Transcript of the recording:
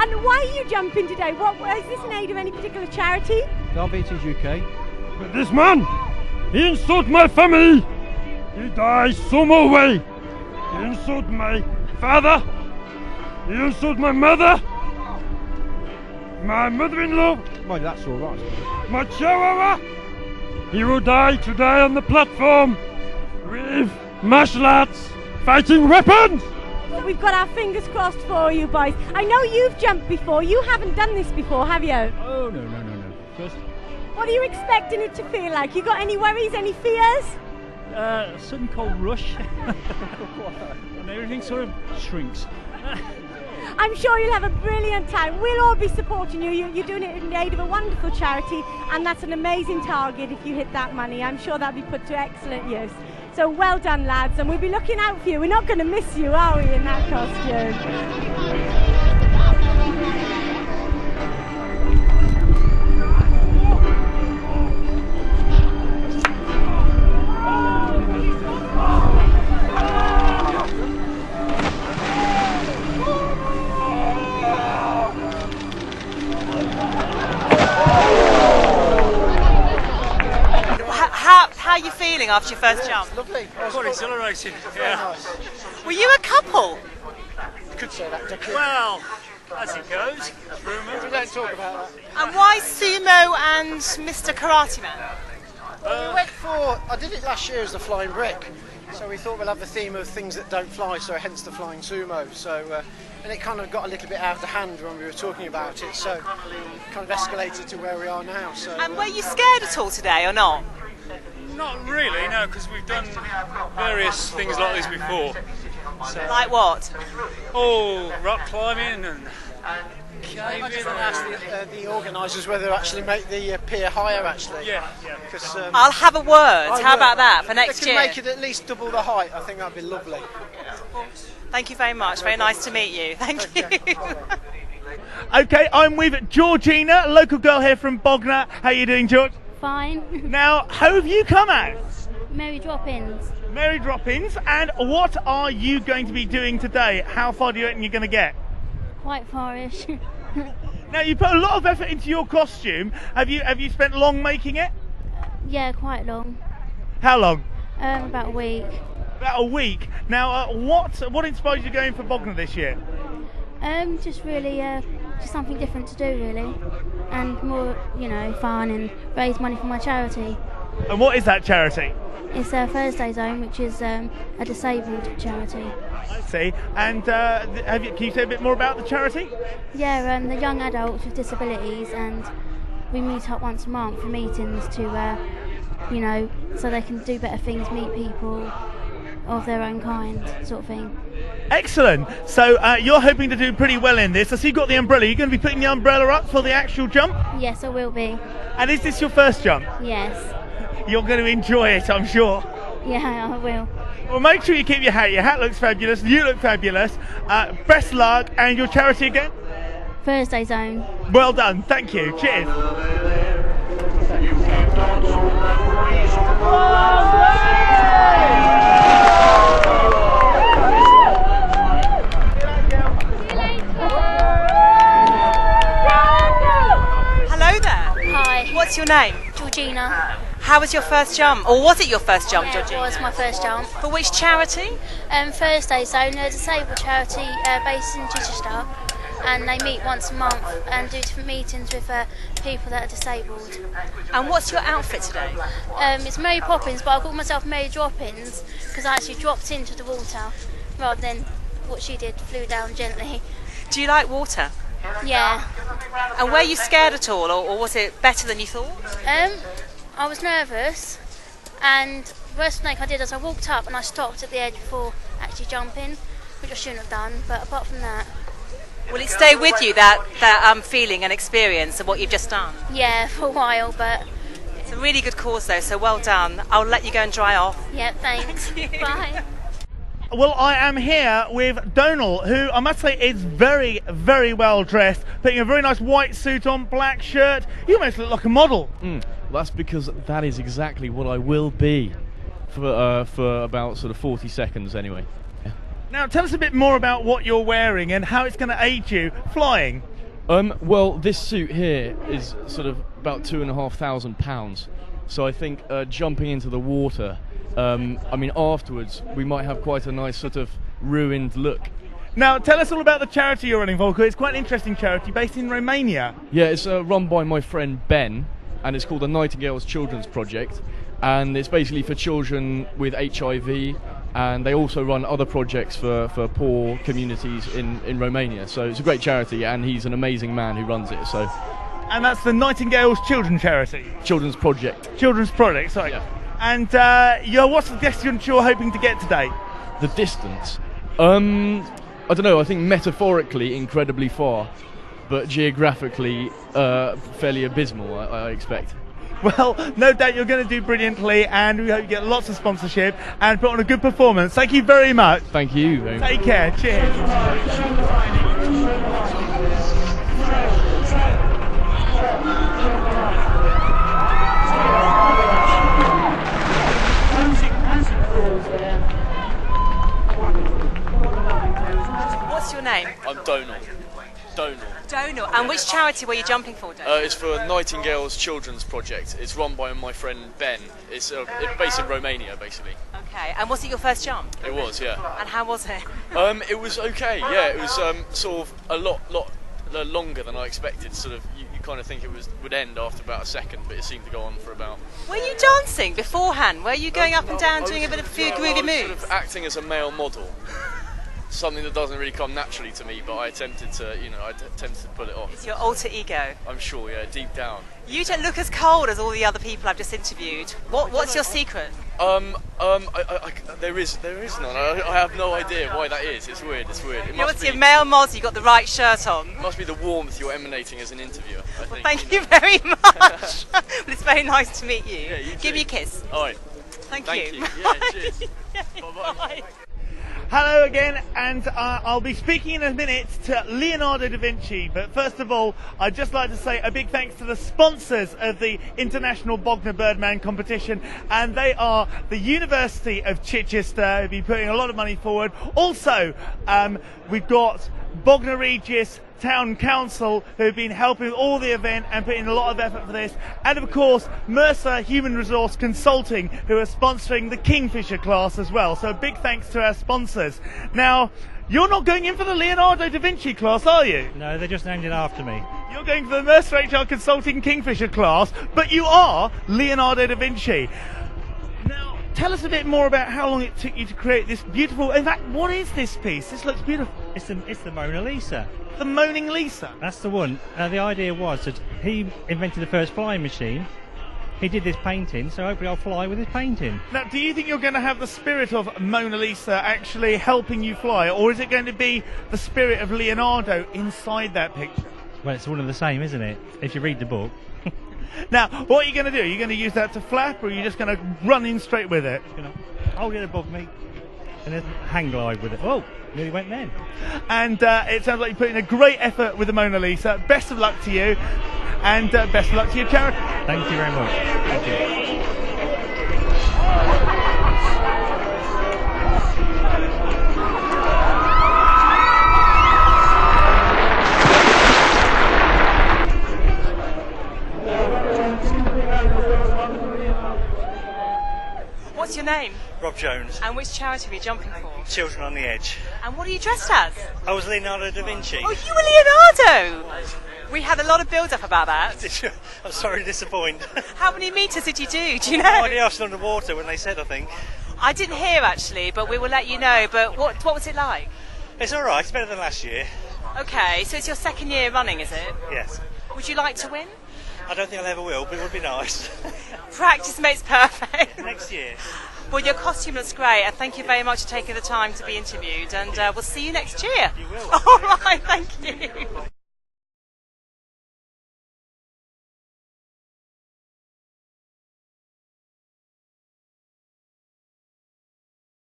And why are you jumping today? Is this in aid of any particular charity? Diabetes UK. But this man, he insulted my family. He dies some more way. He insulted my father. He insulted my mother. My mother-in-law. Well, that's all right. My chihuahua. He will die today on the platform with martial arts fighting weapons. Well, we've got our fingers crossed for you, boys. I know you've jumped before. You haven't done this before, have you? Oh, no. First, What are you expecting it to feel like? You got any worries, any fears? A sudden cold rush, and everything sort of shrinks. I'm sure you'll have a brilliant time. We'll all be supporting you. You're doing it in aid of a wonderful charity, and that's an amazing target if you hit that money. I'm sure that'll be put to excellent use. So well done, lads, and we'll be looking out for you. We're not going to miss you, are we, in that costume? How are you feeling after your first jump? Lovely. Quite exhilarating. Yeah. Nice. Were you a couple? You could say that, couldn't you? Well, as it goes, rumours. We don't talk about that. And why sumo and Mr. Karate Man? We went for, I did it last year as the flying brick, so we thought we'll have the theme of things that don't fly, so hence the flying sumo. So, and it kind of got a little bit out of hand when we were talking about it, so it kind of escalated to where we are now. So. And were you scared at all today or not? Not really, no, because we've done various things like this before. So, Like what? oh, rock climbing and I caving. just want to ask the organisers whether they actually make the pier higher, actually. Yeah. Because I'll have a word. How about that for next They year? can make it at least double the height. I think that'd be lovely. Thank you very much. Very nice to meet you. Thank you. Okay, I'm with Georgina, a local girl here from Bognor. How are you doing, George? Fine. Now, who have you come as? Merry drop-ins. Merry Drop-ins, and what are you going to be doing today? How far do you reckon you're going to get? Quite farish. Now, you put a lot of effort into your costume. Have you spent long making it? Yeah, quite long. How long? About a week. About a week. Now, what inspired you going for Bognor this year? Just really, just something different to do, really, and more, fun and raise money for my charity. And what is that charity? It's Thursday Zone, which is a disabled charity. I see. And can you say a bit more about the charity? Yeah, the young adults with disabilities, and we meet up once a month for meetings to, so they can do better things, meet people of their own kind, sort of thing. Excellent. So you're hoping to do pretty well in this. I see you've got the umbrella. You're going to be putting the umbrella up for the actual jump? Yes, I will be. And is this your first jump? Yes. You're going to enjoy it, I'm sure. Yeah, I will. Well, make sure you keep your hat. Your hat looks fabulous. You look fabulous. Best luck. And your charity again? Thursday Zone. Well done. Thank you. Cheers. Hello there. Hi. What's your name? Georgina. How was your first jump? Or was it your first jump, Yeah, Georgie? it was my first jump. For which charity? Thursday Zone, a disabled charity based in Chichester, and they meet once a month and do different meetings with people that are disabled. And what's your outfit today? It's Mary Poppins, but I called myself Mary Drop-ins because I actually dropped into the water rather than what she did, flew down gently. Do you like water? Yeah. And were you scared at all, or was it better than you thought? I was nervous, and the first thing I did is I walked up and I stopped at the edge before actually jumping, which I shouldn't have done, but apart from that... Will it stay with you, that feeling and experience of what you've just done? Yeah, for a while, but... It's a really good cause though, so well done. I'll let you go and dry off. Yeah, thanks. Bye. Well, I am here with Donal, who I must say is very, very well dressed, putting a very nice white suit on, black shirt. You almost look like a model. Well, that's because that is exactly what I will be for about sort of 40 seconds anyway. Now, tell us a bit more about what you're wearing and how it's going to aid you flying. Well, this suit here is sort of about £2,500. So I think jumping into the water, I mean, afterwards we might have quite a nice sort of ruined look. Now, tell us all about the charity you're running for, because it's quite an interesting charity based in Romania. Yeah, it's run by my friend Ben, and it's called the Nightingale's Children's Project, and it's basically for children with HIV, and they also run other projects for poor communities in Romania. So it's a great charity, and he's an amazing man who runs it. So. And that's the Nightingale's Children Charity? Children's Project. Children's Project, sorry. Yeah. And what's the distance you're hoping to get today? The distance? I don't know, I think metaphorically incredibly far, but geographically fairly abysmal, I expect. Well, no doubt you're going to do brilliantly, and we hope you get lots of sponsorship and put on a good performance. Thank you very much. Thank you very much. Take care. Cheers. What's your name? I'm Donal. Donal. And which charity were you jumping for, Donal? It's for Nightingale's Children's Project. It's run by my friend Ben. It's based in Romania, basically. Okay. And was it your first jump? It was, yeah. And how was it? It was okay. Yeah, it was sort of a lot longer than I expected. Sort of, you kind of think it would end after about a second, but it seemed to go on for about. Were you dancing beforehand? Were you going up and down, doing a few groovy moves? Sort of acting as a male model. Something that doesn't really come naturally to me, but I attempted to pull it off. It's your alter ego. I'm sure, yeah, deep down. You don't look as cold as all the other people I've just interviewed. What's your secret? There is none. I have no idea why that is. It's weird. It What's your male model? You got the right shirt on. It must be the warmth you're emanating as an interviewer. I think. Thank you very much. Well, it's very nice to meet you. Yeah, you Give too. me a kiss. All right. Thank you. Yeah, cheers. Bye. Bye. Hello again, and I'll be speaking in a minute to Leonardo da Vinci, but first of all I'd just like to say a big thanks to the sponsors of the International Bognor Birdman competition, and they are the University of Chichester, who've been putting a lot of money forward. Also we've got Bognor Regis Town Council, who have been helping with all the event and putting a lot of effort for this, and of course Mercer Human Resource Consulting, who are sponsoring the Kingfisher class as well. So a big thanks to our sponsors. Now, you're not going in for the Leonardo da Vinci class, are you? No, they just named it after me. You're going for the Mercer HR Consulting Kingfisher class, but you are Leonardo da Vinci. Now, tell us a bit more about how long it took you to create this beautiful. In fact, what is this piece? This looks beautiful. It's the Mona Lisa. The Moaning Lisa? That's the one. The idea was that he invented the first flying machine. He did this painting, so hopefully I'll fly with his painting. Now, do you think you're going to have the spirit of Mona Lisa actually helping you fly, or is it going to be the spirit of Leonardo inside that picture? Well, it's one of the same, isn't it? If you read the book. Now, what are you going to do? Are you going to use that to flap, or are you just going to run in straight with it? Just going to hold it above me and then hang glide with it. Oh, nearly went then. And it sounds like you're putting a great effort with the Mona Lisa. Best of luck to you, and best of luck to your charity. Thank you very much. Thank you. What's your name? Rob Jones. And which charity are you jumping for? Children on the Edge. And what are you dressed as? I was Leonardo da Vinci. Oh, you were Leonardo! We had a lot of build-up about that. I'm sorry to disappoint. How many metres did you do? Do you know? No idea, I was underwater when they said, I think. I didn't hear actually, but we will let you know. But what was it like? It's alright, it's better than last year. Okay, so it's your second year running, is it? Yes. Would you like to win? I don't think I'll ever will, but it would be nice. Practice makes perfect. Next year. Well, your costume looks great, and thank you very much for taking the time to be interviewed, and we'll see you next year. You will. All right, thank you.